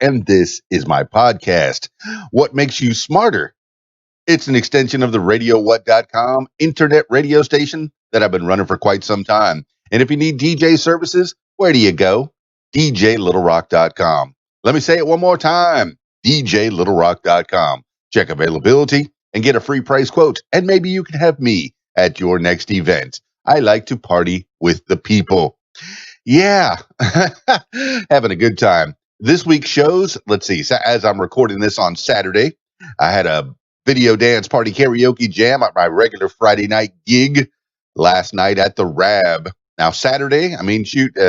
and this is my podcast. What makes you smarter? It's an extension of the RadioWhat.com internet radio station that I've been running for quite some time. And if you need DJ services, where do you go? DJLittleRock.com. Let me say it one more time. DJLittleRock.com. Check availability and get a free price quote. And maybe you can have me at your next event. I like to party with the people. Yeah, having a good time. This week's shows, let's see, so as I'm recording this on Saturday, I had a video dance party karaoke jam at my regular Friday night gig last night at the Rab. Now, Saturday,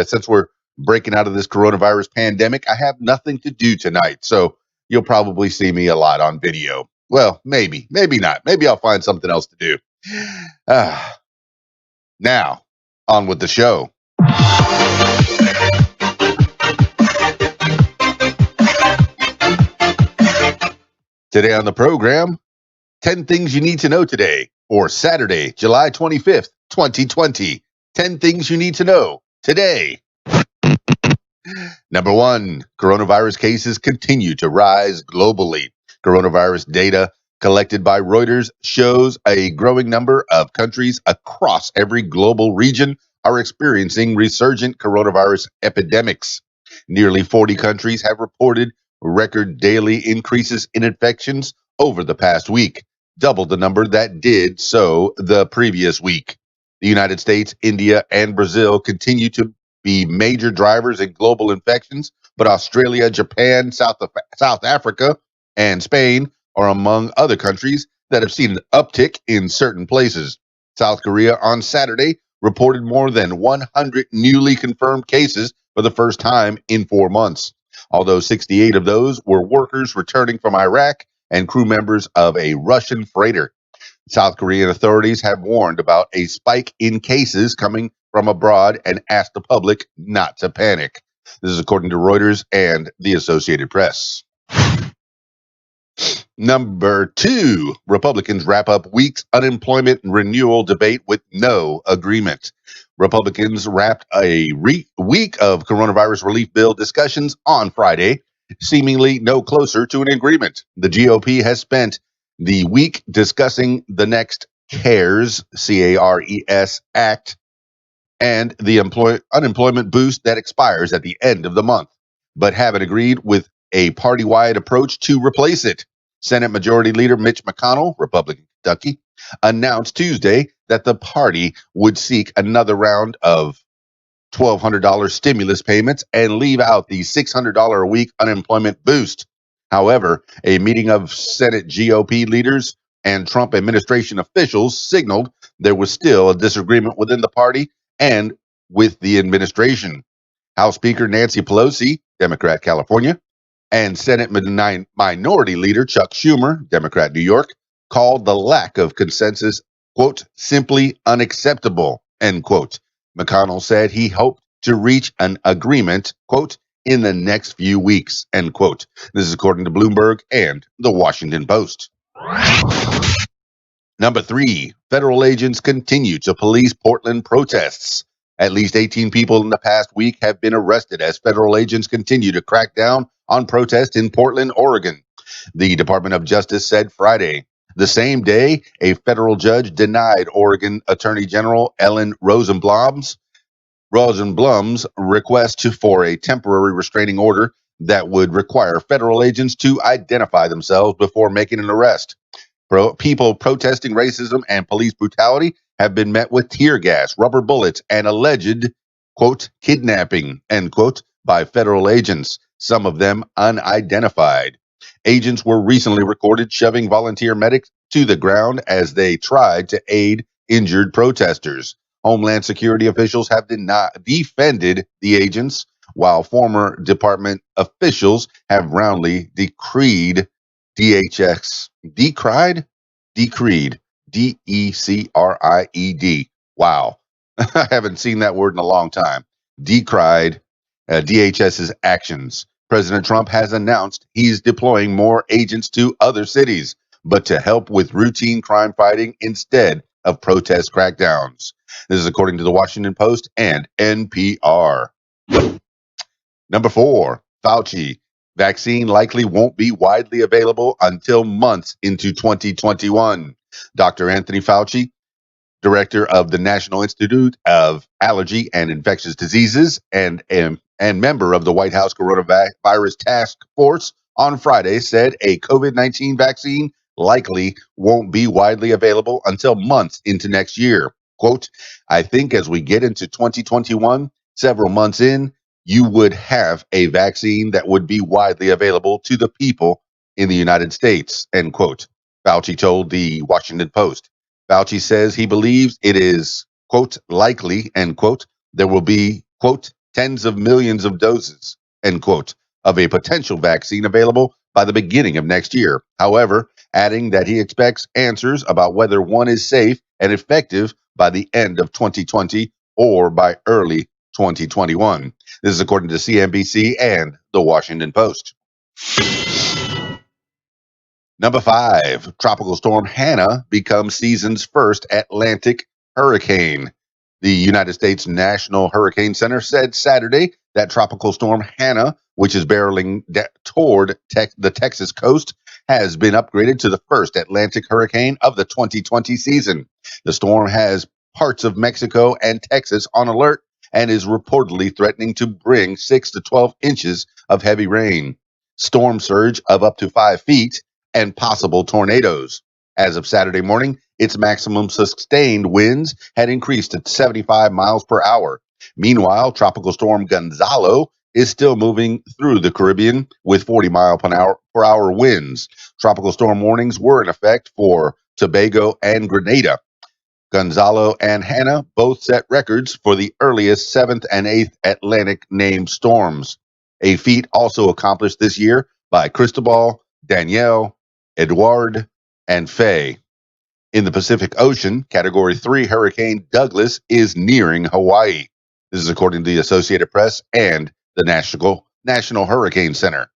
since we're breaking out of this coronavirus pandemic, I have nothing to do tonight. So you'll probably see me a lot on video. Well, maybe not. Maybe I'll find something else to do. Now, on with the show. Today on the program, 10 things you need to know today, or Saturday, July 25th, 2020. 10 things you need to know today. Number 1, coronavirus cases continue to rise globally. Coronavirus data collected by Reuters shows a growing number of countries across every global region are experiencing resurgent coronavirus epidemics. Nearly 40 countries have reported record daily increases in infections over the past week, double the number that did so the previous week. The United States, India, and Brazil continue to be major drivers in global infections, but Australia, Japan, South Africa, and Spain are among other countries that have seen an uptick in certain places. South Korea on Saturday reported more than 100 newly confirmed cases for the first time in 4 months. Although 68 of those were workers returning from Iraq and crew members of a Russian freighter. South Korean authorities have warned about a spike in cases coming from abroad and asked the public not to panic. This is according to Reuters and the Associated Press. Number 2, Republicans wrap up week's unemployment renewal debate with no agreement. Republicans wrapped a week of coronavirus relief bill discussions on Friday, seemingly no closer to an agreement. The GOP has spent the week discussing the next CARES, C-A-R-E-S, Act, and the unemployment boost that expires at the end of the month, but haven't agreed with a party-wide approach to replace it. Senate Majority Leader Mitch McConnell, Republican Kentucky, announced Tuesday that the party would seek another round of $1,200 stimulus payments and leave out the $600 a week unemployment boost. However, a meeting of Senate GOP leaders and Trump administration officials signaled there was still a disagreement within the party and with the administration. House Speaker Nancy Pelosi, Democrat California, and Senate Minority Leader Chuck Schumer, Democrat New York, called the lack of consensus, quote, simply unacceptable, end quote. McConnell said he hoped to reach an agreement, quote, in the next few weeks, end quote. This is according to Bloomberg and the Washington Post. Number 3, federal agents continue to police Portland protests. At least 18 people in the past week have been arrested as federal agents continue to crack down on protests in Portland, Oregon. The Department of Justice said Friday. The same day, a federal judge denied Oregon Attorney General Ellen Rosenblum's request for a temporary restraining order that would require federal agents to identify themselves before making an arrest. People protesting racism and police brutality have been met with tear gas, rubber bullets, and alleged, quote, kidnapping, end quote, by federal agents, some of them unidentified. Agents were recently recorded shoving volunteer medics to the ground as they tried to aid injured protesters. Homeland Security officials have defended the agents, while former department officials have roundly decreed, decreed, D-E-C-R-I-E-D. Wow. I haven't seen that word in a long time. Decried DHS's actions. President Trump has announced he's deploying more agents to other cities, but to help with routine crime fighting instead of protest crackdowns. This is according to the Washington Post and NPR. Number 4, Fauci Vaccine likely won't be widely available until months into 2021. Dr. Anthony Fauci, director of the National Institute of Allergy and Infectious Diseases and member of the White House Coronavirus Task Force, on Friday said a COVID-19 vaccine likely won't be widely available until months into next year. Quote, I think as we get into 2021, several months in, you would have a vaccine that would be widely available to the people in the United States, end quote. Fauci told the Washington Post. Fauci says he believes it is, quote, likely, end quote, there will be, quote, tens of millions of doses, end quote, of a potential vaccine available by the beginning of next year. However, adding that he expects answers about whether one is safe and effective by the end of 2020 or by early 2021. This is according to CNBC and the Washington Post. Number 5, Tropical Storm Hannah becomes season's first Atlantic hurricane. The United States National Hurricane Center said Saturday that Tropical Storm Hannah, which is barreling toward the Texas coast, has been upgraded to the first Atlantic hurricane of the 2020 season. The storm has parts of Mexico and Texas on alert and is reportedly threatening to bring 6 to 12 inches of heavy rain, storm surge of up to 5 feet, and possible tornadoes. As of Saturday morning, its maximum sustained winds had increased to 75 miles per hour. Meanwhile, Tropical Storm Gonzalo is still moving through the Caribbean with 40 mile per hour winds. Tropical storm warnings were in effect for Tobago and Grenada. Gonzalo and Hannah both set records for the earliest 7th and 8th Atlantic named storms, a feat also accomplished this year by Cristobal, Danielle, Edouard, and Faye. In the Pacific Ocean, Category 3 Hurricane Douglas is nearing Hawaii. This is according to the Associated Press and the National Hurricane Center.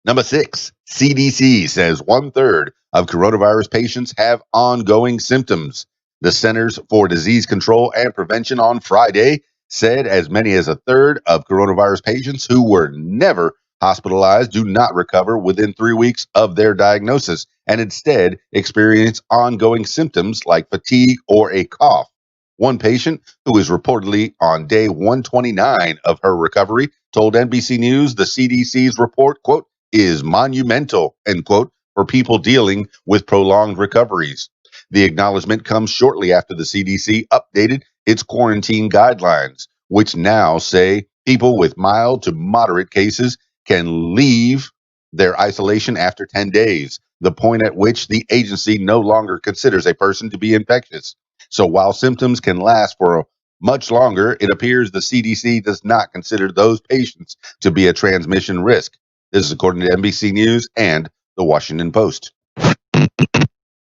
Number 6, CDC says 1/3 of coronavirus patients have ongoing symptoms. The Centers for Disease Control and Prevention on Friday said as many as 1/3 of coronavirus patients who were never hospitalized do not recover within 3 weeks of their diagnosis and instead experience ongoing symptoms like fatigue or a cough. One patient who is reportedly on day 129 of her recovery told NBC News the CDC's report, quote, is monumental, end quote, for people dealing with prolonged recoveries. The acknowledgement comes shortly after the CDC updated its quarantine guidelines, which now say people with mild to moderate cases can leave their isolation after 10 days, the point at which the agency no longer considers a person to be infectious. So while symptoms can last for much longer, it appears the CDC does not consider those patients to be a transmission risk. This is according to NBC News and the Washington Post.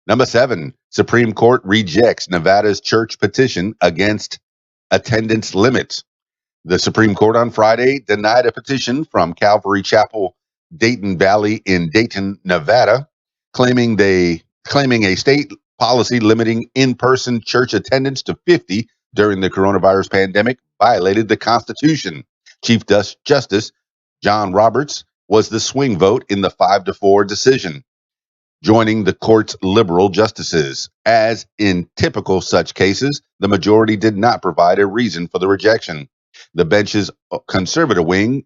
Number 7, Supreme Court rejects Nevada's church petition against attendance limits. The Supreme Court on Friday denied a petition from Calvary Chapel, Dayton Valley in Dayton, Nevada, claiming a state policy limiting in-person church attendance to 50 during the coronavirus pandemic violated the Constitution. Chief Justice John Roberts was the swing vote in the 5-4 decision, joining the court's liberal justices. As in typical such cases, the majority did not provide a reason for the rejection. The bench's conservative wing,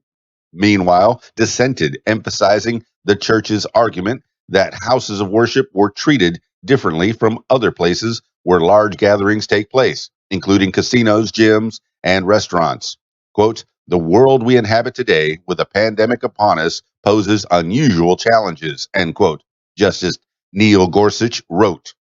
meanwhile, dissented, emphasizing the church's argument that houses of worship were treated differently from other places where large gatherings take place, including casinos, gyms, and restaurants. Quote, the world we inhabit today, with a pandemic upon us, poses unusual challenges, end quote. Justice Neil Gorsuch wrote,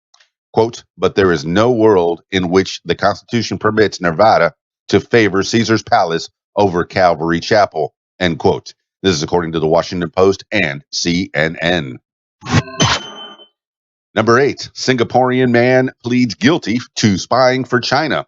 quote, but there is no world in which the Constitution permits Nevada to favor Caesar's Palace over Calvary Chapel, end quote. This is according to the Washington Post and CNN. Number 8, Singaporean man pleads guilty to spying for China.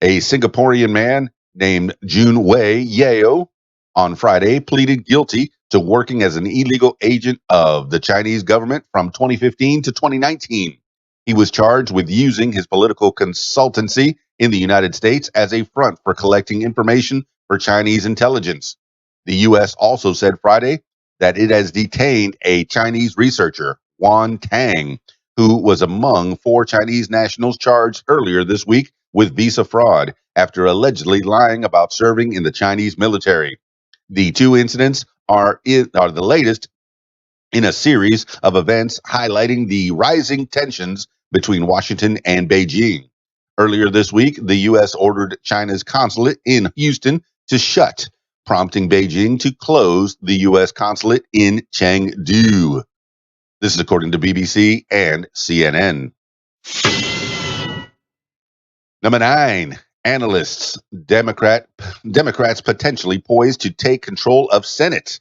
A Singaporean man named Jun Wei Yeo on Friday pleaded guilty to working as an illegal agent of the Chinese government from 2015 to 2019. He was charged with using his political consultancy in the United States as a front for collecting information for Chinese intelligence. The U.S. also said Friday that it has detained a Chinese researcher, Wan Tang, who was among 4 Chinese nationals charged earlier this week with visa fraud after allegedly lying about serving in the Chinese military. The 2 incidents are the latest in a series of events highlighting the rising tensions between Washington and Beijing. Earlier this week, the U.S. ordered China's consulate in Houston to shut, prompting Beijing to close the U.S. consulate in Chengdu. This is according to BBC and CNN. Number 9, analysts, Democrats potentially poised to take control of Senate.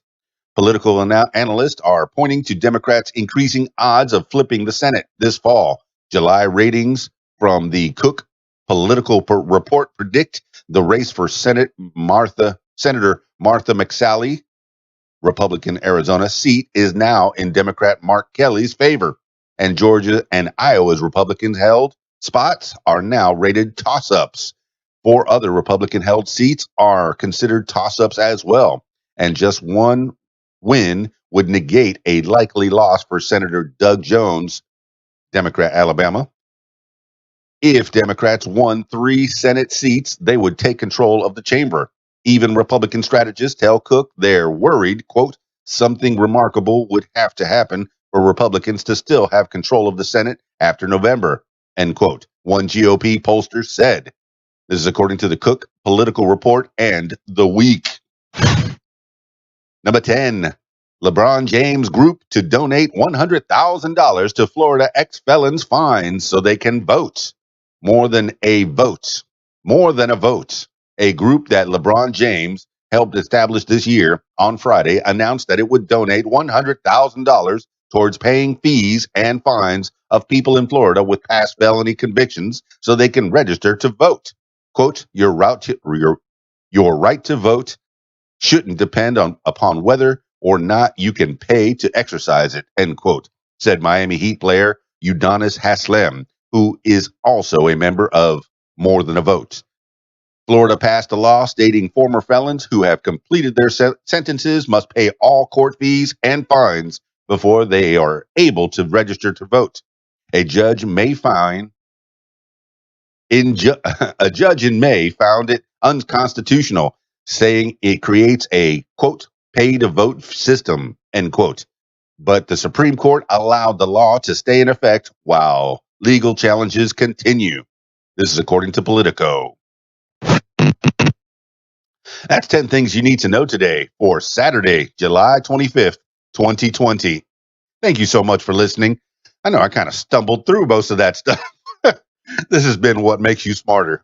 Political analysts are pointing to Democrats' increasing odds of flipping the Senate this fall. July ratings from the Cook Political Report predict the race for Senator Martha McSally, Republican Arizona seat, is now in Democrat Mark Kelly's favor, and Georgia and Iowa's Republicans held spots are now rated toss-ups. 4 other Republican-held seats are considered toss-ups as well, and just one win would negate a likely loss for Senator Doug Jones, Democrat, Alabama. If Democrats won 3 Senate seats, they would take control of the chamber. Even Republican strategists tell Cook they're worried, quote, something remarkable would have to happen for Republicans to still have control of the Senate after November, end quote, one GOP pollster said. This is according to the Cook Political Report and The Week. Number 10, LeBron James group to donate $100,000 to Florida ex-felons' fines so they can vote. More than a vote. A group that LeBron James helped establish this year on Friday announced that it would donate $100,000 towards paying fees and fines of people in Florida with past felony convictions so they can register to vote. Quote, your right to vote shouldn't depend upon whether or not you can pay to exercise it, end quote, said Miami Heat player Udonis Haslem, who is also a member of More Than a Vote. Florida passed a law stating former felons who have completed their sentences must pay all court fees and fines before they are able to register to vote. A judge in May found it unconstitutional, saying it creates a, quote, pay-to-vote system, end quote. But the Supreme Court allowed the law to stay in effect while legal challenges continue. This is according to Politico. That's 10 things you need to know today for Saturday, July 25th, 2020. Thank you so much for listening. I know I kind of stumbled through most of that stuff. This has been What Makes You Smarter.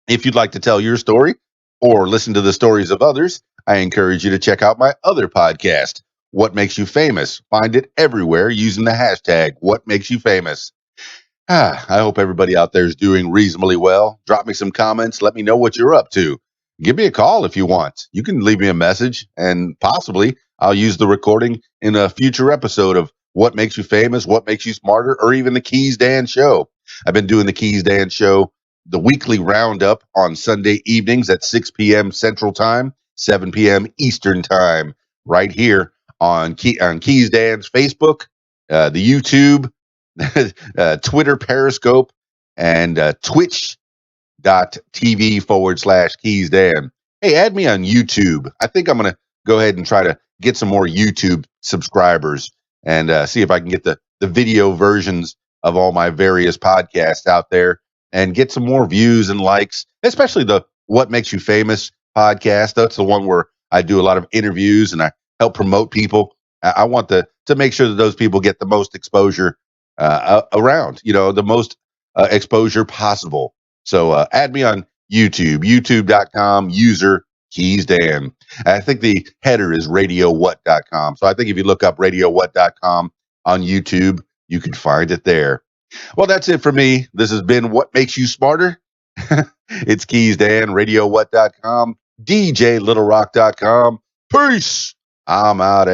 If you'd like to tell your story or listen to the stories of others, I encourage you to check out my other podcast, What Makes You Famous. Find it everywhere using the hashtag What Makes You Famous. I hope everybody out there is doing reasonably well. Drop me some comments. Let me know what you're up to. Give me a call if you want. You can leave me a message, and possibly I'll use the recording in a future episode of What Makes You Famous, What Makes You Smarter, or even the KeysDAN Show. I've been doing the KeysDAN Show, the weekly roundup on Sunday evenings at 6 p.m. Central Time, 7 p.m. Eastern Time, right here on KeysDAN's Facebook, the YouTube, Twitter, Periscope, and twitch.tv/KeysDAN. Hey, add me on YouTube. I think I'm going to go ahead and try to get some more YouTube subscribers and see if I can get the video versions of all my various podcasts out there and get some more views and likes, especially the What Makes You Famous podcast. That's the one where I do a lot of interviews and I help promote people. I want to make sure that those people get the most exposure around, the most exposure possible. So add me on YouTube, youtube.com, user KeysDAN. I think the header is radiowhat.com. So I think if you look up radiowhat.com on YouTube, you can find it there. Well, that's it for me. This has been What Makes You Smarter. It's KeysDAN, radiowhat.com, DJLittleRock.com. Peace. I'm out.